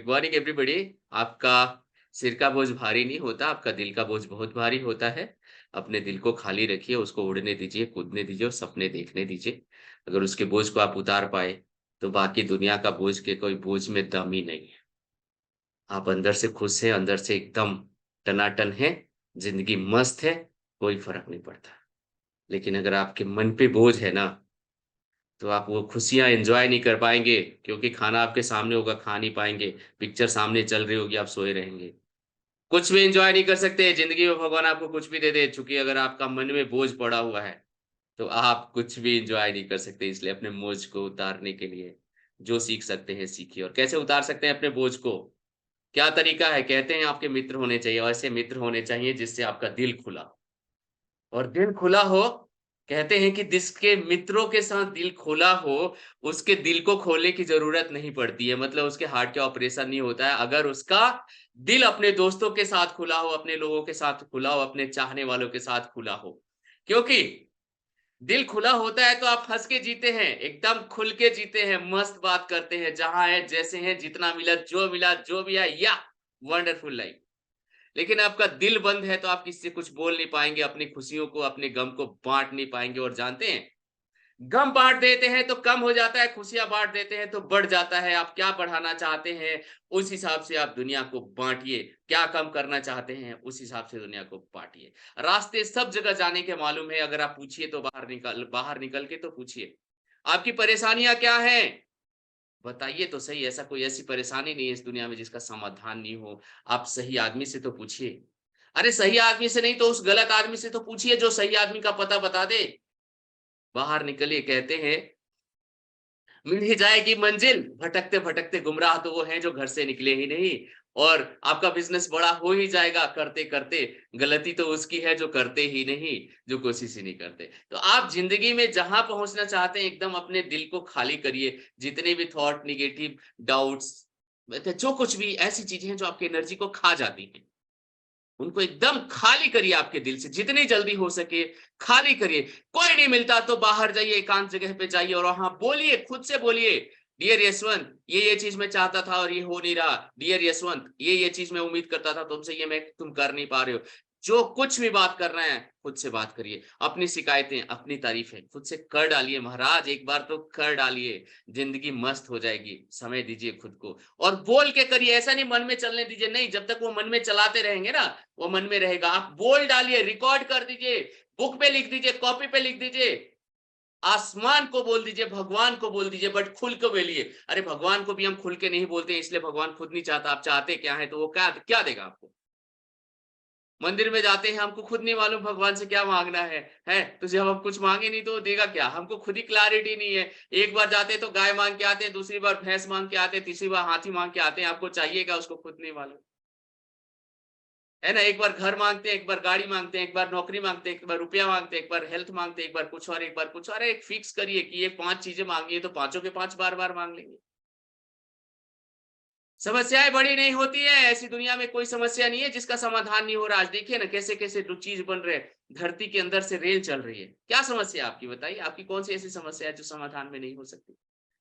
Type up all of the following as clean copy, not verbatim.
Good morning everybody. आपका सिर का बोझ भारी नहीं होता, आपका दिल का बोझ बहुत भारी होता है। अपने दिल को खाली रखिए, उसको उड़ने दीजिए, कूदने दीजिए और सपने देखने दीजिए। अगर उसके बोझ को आप उतार पाए, तो बाकी दुनिया का बोझ के कोई बोझ में दम ही नहीं है। आप अंदर से खुश हैं, अंदर से एकदम टनाटन हैं, ज़िंदगी मस्त है, कोई फ़र्क नहीं पड़ता। लेकिन अगर आपके मन पे बोझ है ना, तो आप वो खुशियाँ एन्जॉय नहीं कर पाएँगे, क्योंकि खाना आपके सामने होगा, खा नहीं पाएँगे, पिक्चर सामने चल रही होगी, आप सोए रहेंगे। कुछ भी एन्जॉय नहीं कर सकते, ज़िंदगी में भगवान आपको कुछ भी दे दे, चूँकि अगर आपका मन में बोझ पड़ा हुआ है, तो आप कुछ भी एन्जॉय नहीं कर सकते। इसलिए अपने बोझ को उतारने के लिए जो सीख सकते हैं, सीखिए। और कैसे उतार सकते हैं अपने बोझ को? क्या तरीका है? कहते हैं आपके मित्र होने चाहिए, और ऐसे मित्र होने चाहिए जिससे आपका दिल खुला हो। और दिल खुला हो, कहते हैं कि जिसके मित्रों के साथ दिल खुला हो, उसके दिल को खोलने की ज़रूरत नहीं पड़ती है। मतलब उसके हार्ट का ऑपरेशन नहीं होता है, अगर उसका दिल अपने दोस्तों के साथ खुला हो, अपने लोगों के साथ खुला हो, अपने चाहने वालों के साथ खुला हो। क्योंकि दिल खुला होता है तो आप हँस के जीते हैं, एकदम खुल के जीते हैं, मस्त बात करते हैं, जहाँ हैं, जैसे हैं, जितना मिला, जो भी है, या वंडरफुल लाइफ। लेकिन आपका दिल बंद है तो आप किसी से कुछ बोल नहीं पाएँगे, अपनी खुशियों को, अपने गम को बाँट नहीं पाएँगे। और जानते हैं, गम बाँट देते हैं तो कम हो जाता है, खुशियाँ बाँट देते हैं तो बढ़ जाता है। आप क्या बढ़ाना चाहते हैं, उस हिसाब से आप दुनिया को बाँटिए। क्या कम करना चाहते हैं, उस हिसाब से दुनिया को बाँटिए। रास्ते सब जगह जाने के मालूम है, अगर आप पूछिए तो बाहर निकल के तो पूछिए। आपकी परेशानियाँ क्या हैं? बताइए तो सही, ऐसा कोई ऐसी परेशानी नहीं है इस दुनिया में जिसका समाधान नहीं हो। आप सही आदमी से तो पूछिए। अरे सही आदमी से नहीं तो उस गलत आदमी से तो पूछिए जो सही आदमी का पता बता दे। बाहर निकलिए, कहते हैं मिल ही जाएगी मंजिल, भटकते-भटकते गुमराह तो वो हैं जो घर से निकले ही नहीं। और आपका बिज़नेस बड़ा हो ही जाएगा करते-करते, गलती तो उसकी है जो करते ही नहीं, जो कोशिश ही नहीं करते। तो आप ज़िंदगी में जहाँ पहुँचना चाहते हैं, एकदम अपने दिल को खाली करिए। जितने भी थॉट, नेगेटिव, डाउट्स, जो कुछ भी ऐसी चीज़ें हैं जो आपकी एनर्जी को खा जाती हैं, उनको एकदम खाली करिए आपके दिल से, जितनी जल्दी हो सके खाली करिए। कोई नहीं मिलता तो बाहर जाइए, एकांत जगह पे जाइए और वहाँ बोलिए, खुद से बोलिए, डियर यशवंत, ये चीज़ मैं चाहता था और ये हो नहीं रहा। डियर यशवंत, ये चीज़ मैं उम्मीद करता था तुमसे, ये मैं तुम कर नहीं पा रहे हो। जो कुछ भी बात करना है, खुद से बात करिए। अपनी शिकायतें, अपनी तारीफ़ें खुद से कर डालिए महाराज, एक बार तो कर डालिए। ज़िंदगी मस्त हो जाएगी, समय दीजिए खुद को। और बोल के करिए, ऐसा नहीं मन में चलने दीजिए, नहीं, जब तक वो मन में चलाते रहेंगे ना, वो मन में रहेगा। आप बोल डालिए, रिकॉर्ड कर दीजिए, बुक पे लिख दीजिए, कॉपी पे लिख दीजिए, आसमान को बोल दीजिए, भगवान को बोल दीजिए, बट खुल के बोलिए। अरे भगवान को भी हम खुल के नहीं बोलते हैं, इसलिए भगवान खुद नहीं चाहता। आप चाहते क्या है तो वो क्या क्या देगा आपको? मंदिर में जाते हैं, हमको खुद नहीं मालूम भगवान से क्या मांगना है? तो जब हम कुछ मांगे नहीं तो वो देगा क्या? हमको खुद ही क्लैरिटी नहीं है। एक बार जाते हैं तो गाय मांग के आते हैं, दूसरी बार भैंस मांग के आते हैं, तीसरी बार हाथी मांग के आते हैं। आपको चाहिए क्या, उसको खुद नहीं मालूम। है ना? एक बार घर माँगते हैं, एक बार गाड़ी माँगते हैं, एक बार नौकरी माँगते हैं, एक बार रुपया माँगते हैं, एक बार हेल्थ माँगते हैं, एक बार कुछ और, एक बार कुछ और। अरे एक फिक्स करिए कि ये 5 चीज़ें माँगनी है तो पाँचों के 5 बार-बार माँग लेंगे। समस्याएँ बड़ी नहीं होती हैं, ऐसी दुनिया में कोई समस्या नहीं है जिसका समाधान नहीं हो रहा। आज देखिए ना कैसे-कैसे जो चीज़ बन रहे हैं, धरती के अंदर से रेल चल रही है। क्या समस्या है आपकी बताइए? आपकी कौन-सी ऐसी समस्या है जो समाधान में नहीं हो सकती?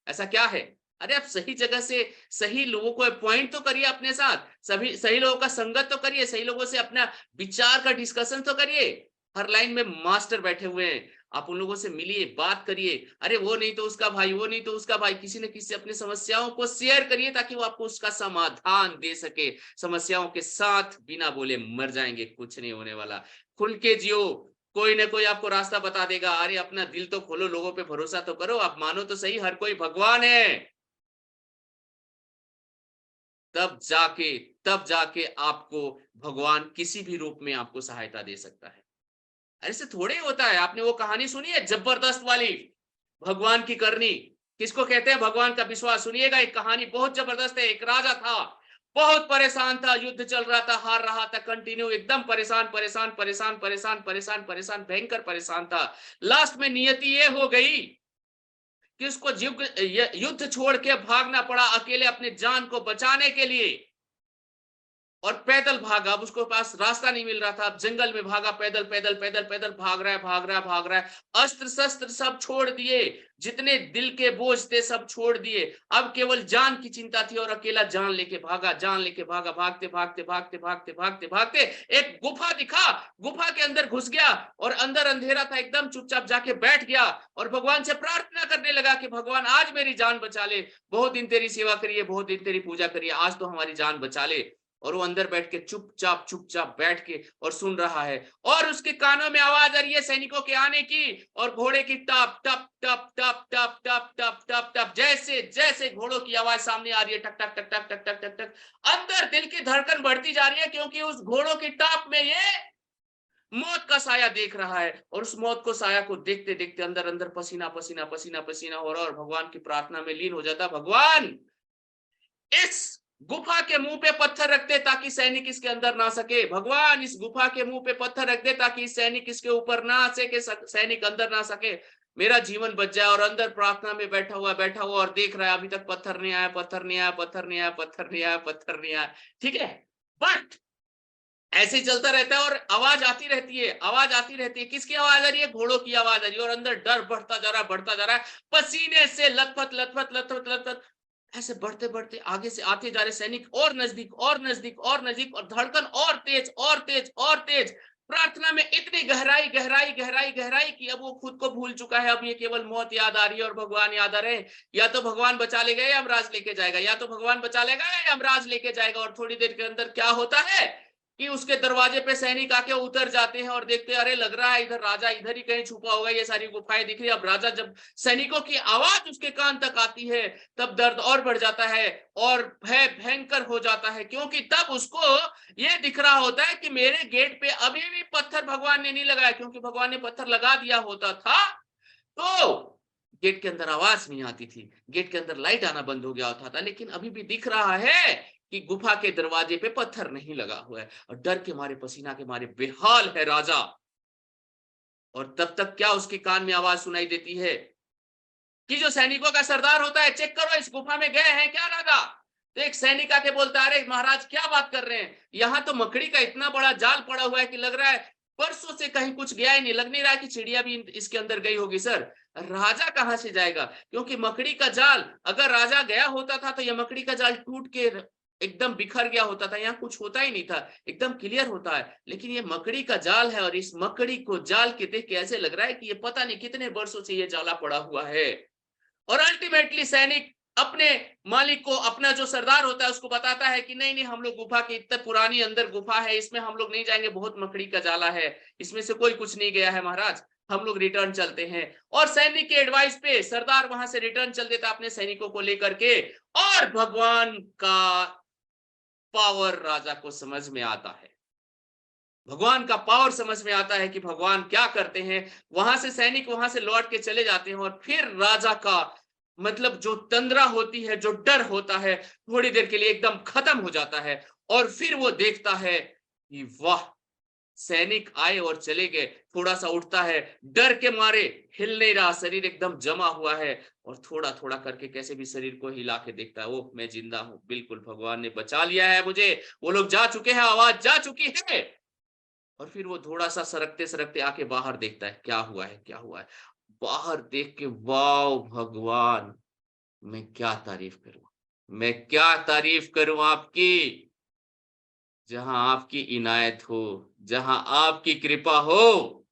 ऐसा क्या है? अरे आप सही जगह से सही लोगों को अपॉइंट तो करिए अपने साथ, सभी सही लोगों का संगत तो करिए, सही लोगों से अपना विचार का डिस्कशन तो करिए। हर लाइन में मास्टर बैठे हुए हैं, आप उन लोगों से मिलिए, बात करिए। अरे वो नहीं तो उसका भाई, वो नहीं तो उसका भाई, किसी न किसी से अपनी समस्याओं को शेयर करिए ताकि वो आपको उसका समाधान दे सके। समस्याओं के साथ बिना बोले मर जाएँगे, कुछ नहीं होने वाला। खुल के जियो, कोई न कोई आपको रास्ता बता देगा। अरे अपना दिल तो खोलो, लोगों पे भरोसा तो करो, आप मानो तो सही हर कोई भगवान है। तब जाके तब जाके आपको भगवान किसी भी रूप में आपको सहायता दे सकता है। ऐसे थोड़े ही होता है। आपने वो कहानी सुनी है जबरदस्त वाली, भगवान की करनी? किसको कहते हैं भगवान का विश्वास? सुनिएगा, एक कहानी बहुत जबरदस्त है। एक राजा था, बहुत परेशान था, युद्ध चल रहा था, हार रहा था, कंटिन्यू एकदम परेशान, परेशान, परेशान, परेशान, परेशान, परेशान, भयंकर परेशान था। लास्ट में नियति ये हो गई कि उसको युद्ध छोड़ के भागना पड़ा अकेले अपनी जान को बचाने के लिए। और पैदल भागा। अब उसको पास रास्ता नहीं मिल रहा था, अब जंगल में भागा, पैदल पैदल पैदल पैदल भाग रहा है, भाग रहा है, भाग रहा है। अस्त्र शस्त्र सब छोड़ दिए, जितने दिल के बोझ थे सब छोड़ दिए। अब केवल जान की चिंता थी और अकेला जान लेके भागा, जान लेके भागा। भागते भागते भागते भागते भागते भागते एक गुफा दिखा, गुफा के अंदर घुस गया और अंदर अंधेरा था, एकदम चुपचाप जाके बैठ गया और भगवान से प्रार्थना करने लगा कि भगवान आज मेरी जान बचा ले, बहुत दिन तेरी सेवा करिए, बहुत दिन तेरी पूजा करिए, आज तो हमारी जान बचा ले। और वो अंदर बैठ के चुपचाप चुपचाप बैठ के और सुन रहा है, और उसके कानों में आवाज आ रही है सैनिकों के आने की और घोड़े की टप टप टप टप टप टप टप टप टप, जैसे जैसे घोड़ों की आवाज सामने आ रही है, टक टक टक टक टक टक टक टक, अंदर दिल की धड़कन बढ़ती जा रही है, क्योंकि उस घोड़ों की टप में ये मौत का साया देख रहा है। और उस मौत को साया को देखते देखते अंदर अंदर पसीना पसीना पसीना पसीना हो रहा है और भगवान की प्रार्थना में लीन हो जाता। भगवान इस गुफा के मुंह पे पत्थर रख दे ताकि सैनिक इसके अंदर ना सके, भगवान इस गुफा के मुंह पे पत्थर रख दे ताकि सैनिक इसके ऊपर ना आ सके, सैनिक अंदर ना सके, मेरा जीवन बच जाए। और अंदर प्रार्थना में बैठा हुआ और देख रहा है, अभी तक पत्थर नहीं आया, पत्थर नहीं आया, पत्थर नहीं आया, पत्थर नहीं आया, पत्थर नहीं आया। ठीक है, बट ऐसे ही चलता रहता है और आवाज आती रहती है, आवाज आती रहती है। किसकी आवाज आ रही है? घोड़ों की आवाज आ रही है। और अंदर डर बढ़ता जा रहा है, बढ़ता जा रहा है, पसीने से लथपथ लथपथ लथपथ लथपथ, ऐसे बढ़ते बढ़ते आगे से आते जा रहे सैनिक, और नजदीक और नजदीक और नजदीक, और धड़कन और तेज और तेज और तेज। प्रार्थना में इतनी गहराई गहराई गहराई गहराई कि अब वो खुद को भूल चुका है। अब ये केवल मौत याद आ रही है और भगवान याद आ रहे हैं। या तो भगवान बचा लेगा या यमराज लेके जाएगा, या तो भगवान बचा लेगा या यमराज लेके जाएगा। और थोड़ी देर के अंदर क्या होता है कि उसके दरवाजे पे सैनिक आके उतर जाते हैं और देखते हैं, अरे लग रहा है इधर राजा इधर ही कहीं छुपा होगा, ये सारी गुफाएं दिख रही है। अब राजा, जब सैनिकों की आवाज उसके कान तक आती है, तब दर्द और बढ़ जाता है और भय भयंकर हो जाता है, क्योंकि तब उसको ये दिख रहा होता है कि मेरे गेट पे अभी भी पत्थर भगवान ने नहीं लगाया, क्योंकि भगवान ने पत्थर लगा दिया होता था तो गेट के अंदर आवाज नहीं आती थी, गेट के अंदर लाइट आना बंद हो गया होता था। लेकिन अभी भी दिख रहा है कि गुफा के दरवाजे पे पत्थर नहीं लगा हुआ है। और डर के मारे, पसीना के मारे बेहाल है राजा। और तब तक क्या उसके कान में आवाज सुनाई देती है कि जो सैनिकों का सरदार होता है, चेक करो इस गुफा में गए हैं क्या राजा? तो एक सैनिक आके बोलता है, अरे महाराज क्या बात कर रहे हैं, यहाँ तो मकड़ी का इतना बड़ा जाल पड़ा हुआ है कि लग रहा है परसों से कहीं कुछ गया ही नहीं, लग नहीं रहा कि चिड़िया भी इसके अंदर गई होगी। सर, राजा कहाँ से जाएगा? क्योंकि मकड़ी का जाल, अगर राजा गया होता था तो यह मकड़ी का जाल टूट के एकदम बिखर गया होता था, यहाँ कुछ होता ही नहीं था, एकदम क्लियर होता है। लेकिन ये मकड़ी का जाल है और इस मकड़ी को जाल के देख के ऐसे लग रहा है कि ये पता नहीं कितने वर्षों से ये जाला पड़ा हुआ है। और अल्टीमेटली सैनिक अपने मालिक को, अपना जो सरदार होता है उसको बताता है कि नहीं नहीं, हम लोग गुफा की, इतनी पुरानी अंदर गुफा है, इसमें हम लोग नहीं जाएंगे, बहुत मकड़ी का जाला है, इसमें से कोई कुछ नहीं गया है महाराज, हम लोग रिटर्न चलते हैं। और सैनिक के एडवाइस पे सरदार वहां से रिटर्न चल देता अपने सैनिकों को लेकर के। और भगवान का पावर राजा को समझ में आता है, भगवान का पावर समझ में आता है कि भगवान क्या करते हैं। वहां से सैनिक वहां से लौट के चले जाते हैं और फिर राजा का मतलब जो तंद्रा होती है, जो डर होता है, थोड़ी देर के लिए एकदम खत्म हो जाता है। और फिर वो देखता है कि वाह, सैनिक आए और चले गए। थोड़ा सा उठता है, डर के मारे हिल नहीं रहा, शरीर एकदम जमा हुआ है, और थोड़ा थोड़ा करके कैसे भी शरीर को हिला के देखता है, ओह मैं जिंदा हूं, बिल्कुल भगवान ने बचा लिया है मुझे, वो लोग जा चुके हैं, आवाज जा चुकी है। और फिर वो थोड़ा सा सरकते सरकते आके बाहर देखता है, क्या हुआ है, क्या हुआ है। बाहर देख के, वाओ भगवान, मैं क्या तारीफ करूं, मैं क्या तारीफ करूं आपकी। जहां आपकी इनायत हो, जहां आपकी कृपा हो,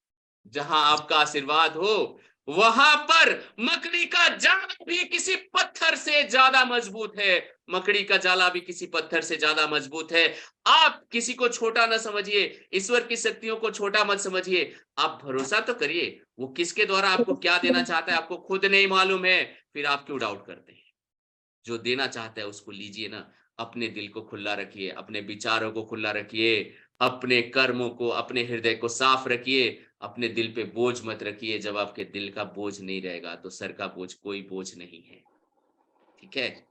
जहां आपका आशीर्वाद हो, वहां पर मकड़ी का जाला भी किसी पत्थर से ज्यादा मजबूत है, मकड़ी का जाला भी किसी पत्थर से ज्यादा मजबूत है। आप किसी को छोटा ना समझिए, ईश्वर की शक्तियों को छोटा मत समझिए, आप भरोसा तो करिए, वो किसके द्वारा आपको क्या देना चाहता है आपको खुद नहीं मालूम है, फिर आप क्यों डाउट करते हैं? जो देना चाहता है उसको लीजिए ना। अपने दिल को खुला रखिए, अपने विचारों को खुला रखिए, अपने कर्मों को, अपने हृदय को साफ रखिए, अपने दिल पे बोझ मत रखिए। जब आपके दिल का बोझ नहीं रहेगा तो सर का बोझ कोई बोझ नहीं है। ठीक है,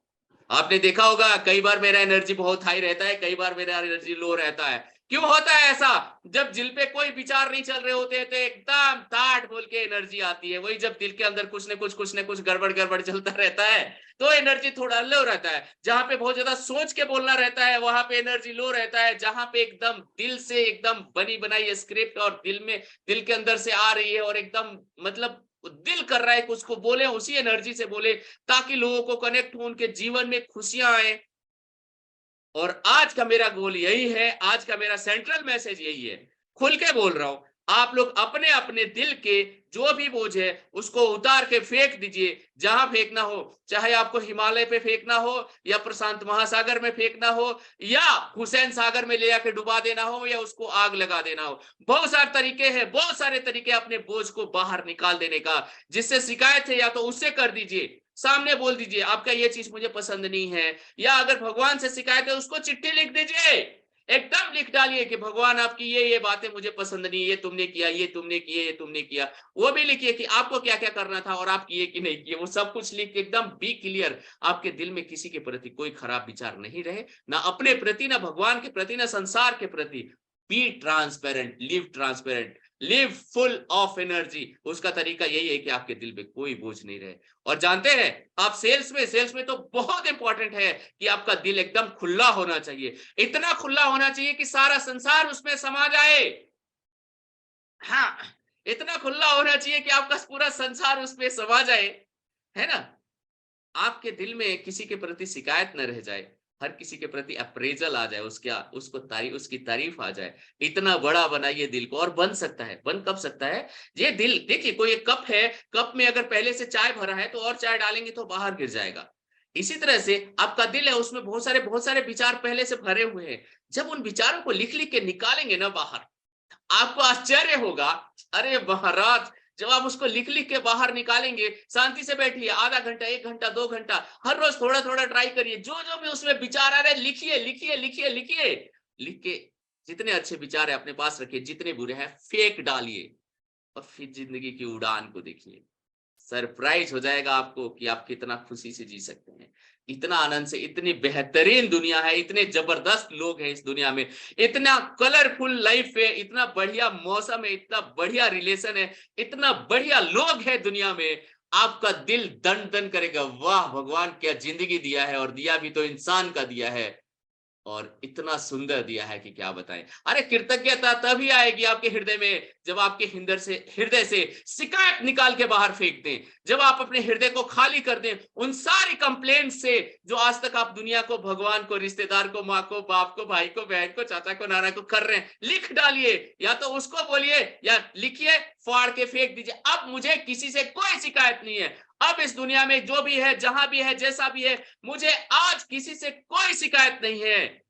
आपने देखा होगा कई बार मेरा एनर्जी बहुत हाई रहता है, कई बार मेरा एनर्जी लो रहता है। क्यों होता है ऐसा? जब दिल पे कोई विचार नहीं चल रहे होते हैं तो एकदम ठाठ बोल के एनर्जी आती है। वही जब दिल के अंदर कुछ न कुछ गड़बड़ गड़बड़ चलता रहता है तो एनर्जी थोड़ा लो रहता है। जहां पे बहुत ज्यादा सोच के बोलना रहता है वहां पे एनर्जी लो रहता है। जहां पे एकदम दिल से एकदम बनी बनाई स्क्रिप्ट और दिल के अंदर से आ रही है और एकदम मतलब दिल कर रहा है कि उसको बोले, उसी एनर्जी से बोले ताकि लोगों को कनेक्ट हो, उनके जीवन में खुशियां आए। और आज का मेरा गोल यही है, आज का मेरा सेंट्रल मैसेज यही है। खुल के बोल रहा हूं, आप लोग अपने अपने दिल के जो भी बोझ है उसको उतार के फेंक दीजिए। जहां फेंकना हो, चाहे आपको हिमालय पे फेंकना हो या प्रशांत महासागर में फेंकना हो या हुसैन सागर में ले जाके डुबा देना हो या उसको आग लगा देना हो, बहुत सारे तरीके हैं, बहुत सारे तरीके अपने बोझ को बाहर निकाल देने का। जिससे शिकायत है या तो उससे कर दीजिए, सामने बोल दीजिए आपका ये चीज मुझे पसंद नहीं है, या अगर भगवान से शिकायत है उसको चिट्ठी लिख दीजिए, एकदम लिख डालिए कि भगवान आपकी ये बातें मुझे पसंद नहीं, ये तुमने किया, ये तुमने किया, ये तुमने किया। वो भी लिखिए कि आपको क्या क्या करना था और आप किए कि नहीं किए, वो सब कुछ लिख के एकदम बी क्लियर। आपके दिल में किसी के प्रति कोई खराब विचार नहीं रहे, ना अपने प्रति, ना भगवान के प्रति, ना संसार के प्रति। Be transparent, live transparent, live full of energy. उसका तरीका यही है कि आपके दिल में कोई बोझ नहीं रहे। और जानते हैं आप सेल्स में तो बहुत इंपॉर्टेंट है कि आपका दिल एकदम खुला होना चाहिए, इतना खुला होना चाहिए कि सारा संसार उसमें समा जाए। हाँ, इतना खुला होना चाहिए कि आपका पूरा संसार उसमें समा जाए, है ना? आपके दिल में किसी के प्रति शिकायत न रह जाए, हर किसी के प्रति अप्रेजल आ जाए, उसकी तारीफ आ जाए। इतना बड़ा बनाइए दिल को। और बन सकता है, बन कब सकता है? ये दिल देखिए, कोई एक कप है, कप में अगर पहले से चाय भरा है तो और चाय डालेंगे तो बाहर गिर जाएगा। इसी तरह से आपका दिल है, उसमें बहुत सारे विचार पहले से भरे हुए हैं। जब उन विचारों को लिख लिख के निकालेंगे ना बाहर, आपको आश्चर्य होगा। अरे महाराज, जब आप उसको लिख लिख के बाहर निकालेंगे, शांति से बैठिए, आधा घंटा, 1 घंटा, 2 घंटा, हर रोज थोड़ा थोड़ा ट्राई करिए। जो जो भी उसमें विचार आ रहे हैं लिखिए लिखिए लिखिए लिखिए। लिख के जितने अच्छे विचार है अपने पास रखिए, जितने बुरे हैं फेंक डालिए और फिर जिंदगी की उड़ान को देखिए। सरप्राइज हो जाएगा आपको कि आप कितना खुशी से जी सकते हैं, इतना आनंद से। इतनी बेहतरीन दुनिया है, इतने जबरदस्त लोग हैं इस दुनिया में, इतना कलरफुल लाइफ है, इतना बढ़िया मौसम है, इतना बढ़िया रिलेशन है, इतना बढ़िया लोग हैं दुनिया में। आपका दिल दन दन करेगा, वाह भगवान क्या जिंदगी दिया है, और दिया भी तो इंसान का दिया है, और इतना सुंदर दिया है कि क्या बताएं। अरे कृतज्ञता तभी आएगी आपके हृदय में जब आपके हृदय से शिकायत निकाल के बाहर फेंक दें, जब आप अपने हृदय को खाली कर दें उन सारी कंप्लेंट से जो आज तक आप दुनिया को, भगवान को, रिश्तेदार को, माँ को, बाप को, भाई को, बहन को, चाचा को, नाना को कर रहे हैं। लिख डालिए, या तो उसको बोलिए या लिखिए, फाड़ के फेंक दीजिए। अब मुझे किसी से कोई शिकायत नहीं है। अब इस दुनिया में जो भी है, जहां भी है, जैसा भी है, मुझे आज किसी से कोई शिकायत नहीं है।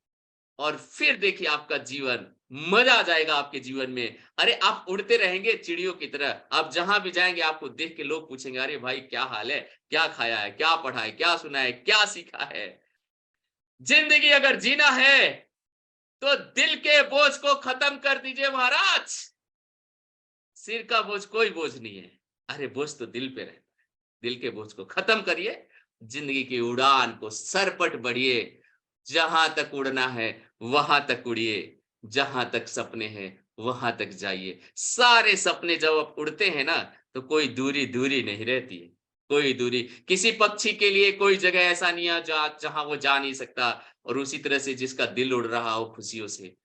और फिर देखिए आपका जीवन, मजा आ जाएगा आपके जीवन में। अरे आप उड़ते रहेंगे चिड़ियों की तरह, आप जहां भी जाएंगे आपको देख के लोग पूछेंगे, अरे भाई क्या हाल है, क्या खाया है, क्या पढ़ा है, क्या सुना है, क्या सीखा है। जिंदगी अगर जीना है तो दिल के बोझ को खत्म कर दीजिए महाराज। सिर का बोझ कोई बोझ नहीं है, अरे बोझ तो दिल पे रहता है। दिल के बोझ को खत्म करिए, जिंदगी की उड़ान को सरपट बढ़िए। जहां तक उड़ना है वहां तक उड़िए, जहां तक सपने हैं वहां तक जाइए। सारे सपने जब आप उड़ते हैं ना तो कोई दूरी दूरी नहीं रहती है। कोई दूरी, किसी पक्षी के लिए कोई जगह ऐसा नहीं है जहां वो जा नहीं सकता। और उसी तरह से जिसका दिल उड़ रहा हो खुशियों से,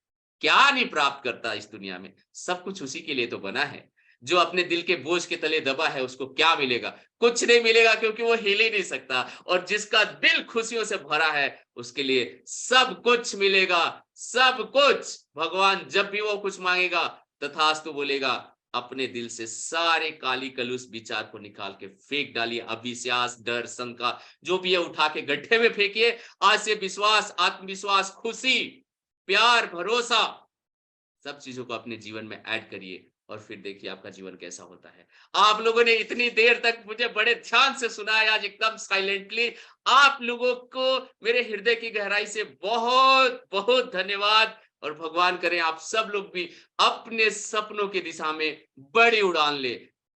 क्या नहीं प्राप्त करता इस दुनिया में, सब कुछ उसी के लिए तो बना है। जो अपने दिल के बोझ के तले दबा है उसको क्या मिलेगा? कुछ नहीं मिलेगा, क्योंकि वो हिल ही नहीं सकता। और जिसका दिल खुशियों से भरा है उसके लिए सब कुछ मिलेगा, सब कुछ। भगवान जब भी वो कुछ मांगेगा तथास्तु बोलेगा। अपने दिल से सारे काली कलुष विचार को निकाल के फेंक डालिए। अविश्वास, डर, शंका जो भी है उठा के गड्ढे में फेंकिए। आज से विश्वास, आत्मविश्वास, खुशी, प्यार, भरोसा, सब चीजों को अपने जीवन में ऐड करिए और फिर देखिए आपका जीवन कैसा होता है। आप लोगों ने इतनी देर तक मुझे बड़े ध्यान से सुना है, आज एकदम साइलेंटली। आप लोगों को मेरे हृदय की गहराई से बहुत बहुत धन्यवाद। और भगवान करे आप सब लोग भी अपने सपनों की दिशा में बड़ी उड़ान ले।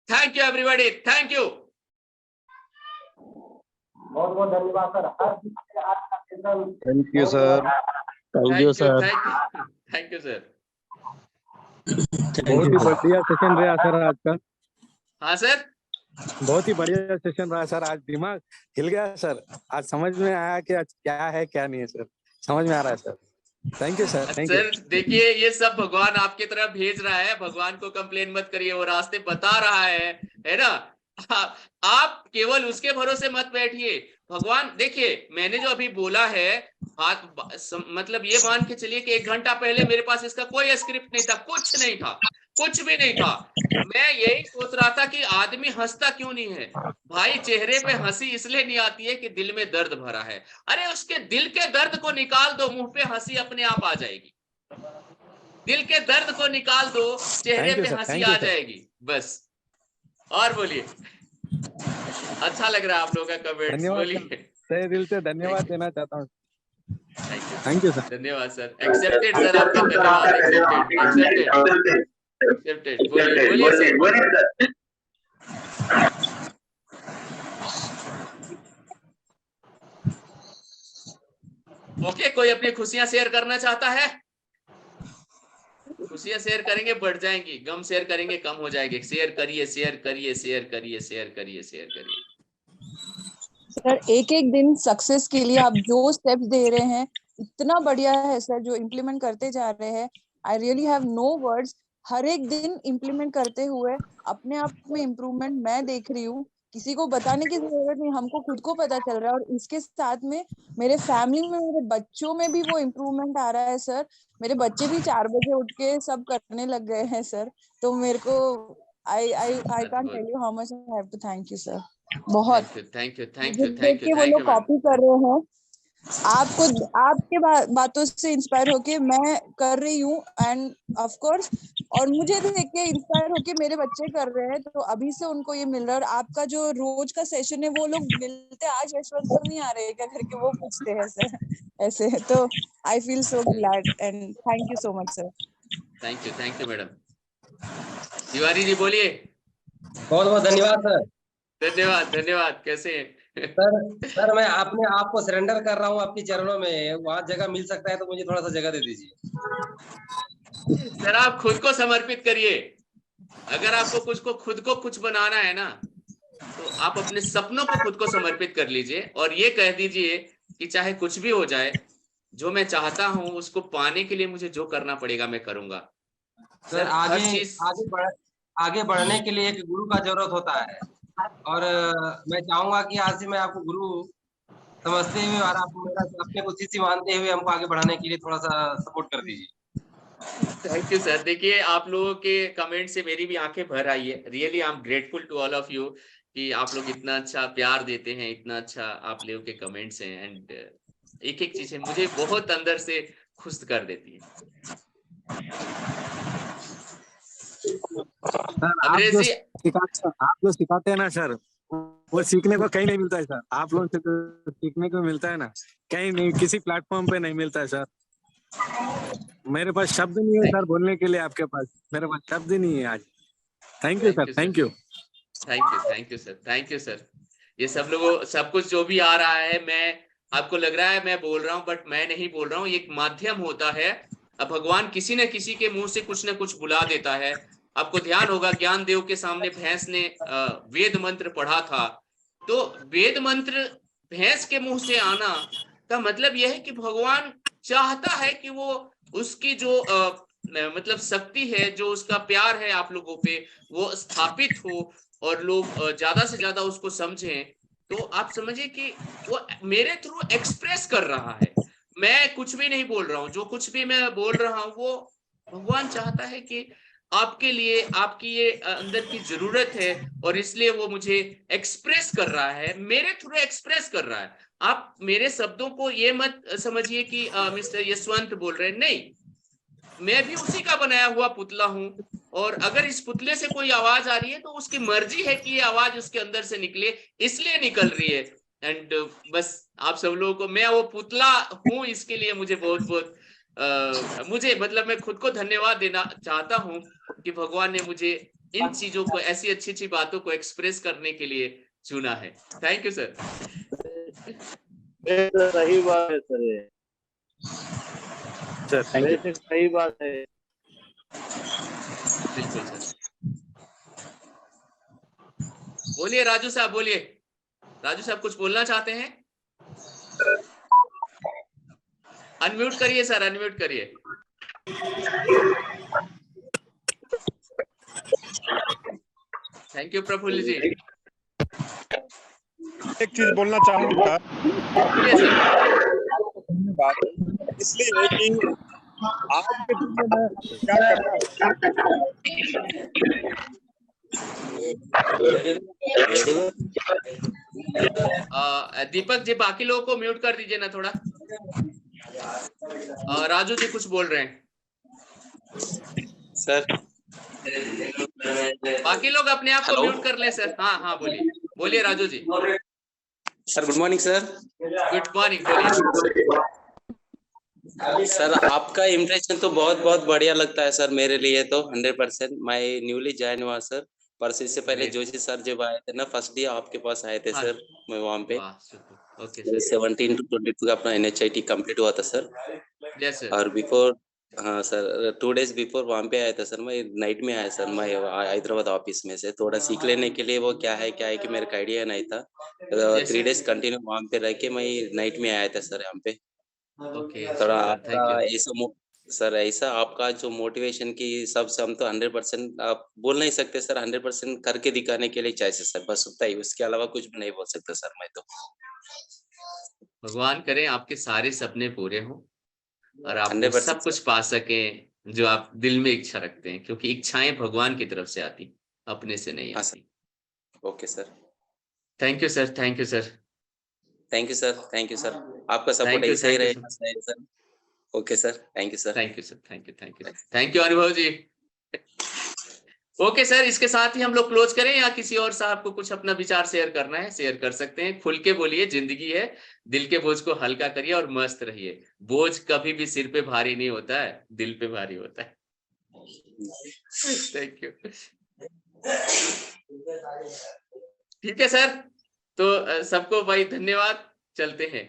Thank you everybody, thank you. बहुत बहुत धन्यवाद सर। हर आज का सेशन थैंक यू बहुत sir. Thank you sir. Thank you sir. बहुत ही बढ़िया सेशन रहा सर आज का। हाँ सर, बहुत ही बढ़िया सेशन रहा सर। आज दिमाग हिल गया सर। आज समझ में आया कि आज क्या है क्या नहीं है सर। समझ में आ रहा है sir. Thank you sir, thank you. Sir देखिए ये सब भगवान आपके तरफ भेज रहा है, भगवान को कंप्लेन मत करिए, वो रास्ते बता रहा है ना। आप केवल उसके भरोसे मत बैठिए। भगवान देखिए, मैंने जो अभी बोला है, मतलब ये मान के चलिए कि 1 घंटा पहले मेरे पास इसका कोई स्क्रिप्ट नहीं था, कुछ नहीं था, कुछ भी नहीं था। मैं यही सोच रहा था कि आदमी हंसता क्यों नहीं है। भाई चेहरे पे हंसी इसलिए नहीं आती है कि दिल में दर्द भरा है। अरे उसके दिल के दर्द को निकाल दो, मुंह पे हंसी अपने आप आ जाएगी। दिल के दर्द को निकाल दो, चेहरे थैंक यू पे सर, हंसी थैंक यू आ सर। जाएगी बस। और बोलिए, अच्छा लग रहा है आप लोगों का कमेंट्स, धन्यवाद सर, बोलिए। तहे दिल से थैंक धन्यवाद यू, देना चाहता हूँ। Thank you thank you sir, sir. धन्यवाद सर, एक्सेप्टेड सर, आपका धन्यवाद, एक्सेप्टेड एक्सेप्टेड एक्सेप्टेड। बोलिए बोलिए सर। ओके, कोई अपनी खुशियां शेयर करना चाहता है? खुशियां शेयर करेंगे बढ़ जाएंगी, गम शेयर करेंगे कम हो जाएंगे। शेयर करिए, शेयर करिए, शेयर करिए, शेयर करिए, शेयर करिए। सर एक एक दिन सक्सेस के लिए आप जो स्टेप्स दे रहे हैं इतना बढ़िया है सर, जो इम्प्लीमेंट करते जा रहे हैं। I really have no words. हर एक दिन इम्प्लीमेंट करते हुए अपने आप में इम्प्रूवमेंट मैं देख रही हूँ। किसी को बताने की जरूरत नहीं, हमको खुद को पता चल रहा है। और इसके साथ में मेरे फैमिली में, मेरे बच्चों में भी वो इम्प्रूवमेंट आ रहा है सर। मेरे बच्चे भी 4 बजे उठ के सब करने लग गए हैं सर। तो मेरे को I can't tell you how much I have to thank you sir. बहुत thank you, thank you, thank मुझे यू, देख थैंक यू, के वो थैंक लोग यू मैम। कॉपी कर रहे हैं। आपको आपके बातों से इंस्पायर होके मैं कर रही हूँ, एंड ऑफ कोर्स और मुझे देख के इंस्पायर होके मेरे बच्चे कर रहे हैं, तो अभी से उनको ये मिल रहा है। और आपका जो रोज का सेशन है, वो लोग मिलते आज यशवंत सर नहीं आ रहे क्या करके वो पूछते हैं सर ऐसे। तो I feel so glad and thank you so much sir. Thank you madam. Tiwari ji बोलिए। बहुत बहुत धन्यवाद सर। धन्यवाद धन्यवाद, कैसे हैं? सर मैं अपने आप को सरेंडर कर रहा हूँ आपके चरणों में। वहाँ जगह मिल सकता है तो मुझे थोड़ा सा जगह दे दीजिए। सर आप खुद को समर्पित करिए। अगर आपको खुद को कुछ बनाना है ना, तो आप अपने सपनों को खुद को समर्पित कर लीजिए और ये कह दीजिए कि चाहे कुछ भी हो जाए, जो मैं चाहता हूं उसको पाने के लिए मुझे जो करना पड़ेगा मैं करूंगा। सर हर चीज आगे बढ़ने के लिए एक गुरु का जरूरत होता है। और मैं चाहूंगा कि आज से मैं आपको गुरु समझते हुए और आप मेरा अपने को शिष्य मानते हुए हमको आगे बढ़ाने के लिए थोड़ा सा सपोर्ट कर दीजिए। Thank you sir. देखिए आप लोगों के कमेंट से मेरी भी आंखें भर आई है। Really I am grateful to all of you कि आप लोग इतना अच्छा प्यार देते हैं, इतना अच्छा आप लोगों के कमेंट्स हैं। एंड एक एक चीजें मुझे बहुत अंदर से खुश कर देती है। सर अंग्रेज जी, आप जो सिखाते हैं ना सर, वो सीखने को कहीं नहीं मिलता है सर। आप लोगों से तो सीखने को मिलता है ना, कहीं नहीं, किसी प्लेटफॉर्म पे नहीं मिलता है सर। मेरे पास शब्द नहीं है सर बोलने के लिए आपके पास। मेरे पास शब्द ही नहीं है आज। Thank you sir, thank you. Thank you, thank you sir, thank you sir. ये सब लोगों सब कुछ जो भी आ रहा है, मैं आपको लग रहा है मैं बोल रहा हूँ, बट मैं नहीं बोल रहा हूँ। ये एक माध्यम होता है। अब भगवान किसी न किसी के मुंह से कुछ न कुछ बुला देता है। आपको ध्यान होगा ज्ञान देव के सामने भैंस ने वेद मंत्र पढ़ा था। तो वेद मंत्र भैंस के मुंह से आना का मतलब यह है कि भगवान चाहता है कि वो उसकी जो मतलब शक्ति है, जो उसका प्यार है आप लोगों पे, वो स्थापित हो और लोग ज्यादा से ज्यादा उसको समझें। तो आप समझिए कि वो मेरे थ्रू एक्सप्रेस कर रहा है। मैं कुछ भी नहीं बोल रहा हूँ, जो कुछ भी मैं बोल रहा हूँ वो भगवान चाहता है कि आपके लिए, आपकी ये अंदर की जरूरत है, और इसलिए वो मुझे एक्सप्रेस कर रहा है, मेरे थ्रू एक्सप्रेस कर रहा है। आप मेरे शब्दों को ये मत समझिए कि मिस्टर यशवंत बोल रहे हैं, नहीं, मैं भी उसी का बनाया हुआ पुतला हूं। और अगर इस पुतले से कोई आवाज आ रही है तो उसकी मर्जी है कि ये आवाज उसके अंदर से निकले, इसलिए निकल रही है। एंड बस आप सब लोगों को, मैं वो पुतला हूं, इसके लिए मुझे बहुत बहुत मुझे मतलब मैं खुद को धन्यवाद देना चाहता हूं कि भगवान ने मुझे इन चीजों को, ऐसी अच्छी अच्छी बातों को एक्सप्रेस करने के लिए चुना है। Thank you sir. सही बात है सर। Sir thank you. वैसे सही बात है। बिल्कुल सर। बोलिए राजू साहब, बोलिए। राजू साहब कुछ बोलना चाहते हैं? अनम्यूट करिए सर, अनम्यूट करिए। थैंक यू प्रफुल्ल जी। एक चीज बोलना चाहूंगा। बोलिए सर। इसलिए कि आज के दिन में मैं क्या करता हूँ, दीपक जी बाकी लोगों को म्यूट कर दीजिए ना थोड़ा। राजू जी कुछ बोल रहे हैं सर। बाकी लोग अपने आप को हेलो। म्यूट कर लें सर। हाँ हाँ बोलिए, बोलिए Raju ji. Sir good morning sir. Good morning, बोलिए। सर आपका इम्प्रेशन तो बहुत बहुत बढ़िया लगता है सर, मेरे लिए तो 100%। मैं न्यूली ज्वाइन हुआ सर, पर इससे पहले जोशी सर जब आए थे ना फर्स्ट डे आपके पास आए थे सर, मैं वहाँ पे ओके सर। 17 to 22 का अपना NHIT कंप्लीट हुआ था सर। Yes sir. और बिफोर, हाँ सर 2 days बिफोर वहाँ पे आया था सर। मैं नाइट में आया सर, मैं हैदराबाद ऑफिस में से थोड़ा सीख लेने के लिए। वो क्या है कि मेरे को आइडिया नहीं था। 3 days कंटिन्यू वहाँ पे रह के मैं नाइट में आया था सर यहाँ पे। ओके थोड़ा थैंक यू। आपका ऐसा सर, ऐसा आपका जो मोटिवेशन की सबसे हम तो 100% आप बोल नहीं सकते सर, 100% करके दिखाने के लिए चाहिए सर, बस उतना ही, उसके अलावा कुछ भी नहीं बोल सकता सर मैं तो। भगवान करे आपके सारे सपने पूरे हों और आप वो 100% सब कुछ पा सकें जो आप दिल में इच्छा रखते हैं, क्योंकि इच्छाएं भगवान की तरफ से आती, अपने से नहीं हाँ सर। आती। Okay sir. Thank you sir, thank you sir. Thank you sir, thank you sir. आपका सपोर्ट ऐसा ही रहेगा sir. Okay sir, thank you sir. Thank you sir, thank you, thank you, thank you अनुभव जी। Okay sir, इसके साथ ही हम लोग close करें या किसी और साहब को कुछ अपना विचार शेयर करना है, शेयर कर सकते हैं। खुल के बोलिए, जिंदगी है, दिल के बोझ को हल्का करिए और मस्त रहिए। बोझ कभी भी सिर पे भारी नहीं होता है, दिल पे भारी होता है। Thank you. ठीक है सर, तो सबको भाई धन्यवाद, चलते हैं।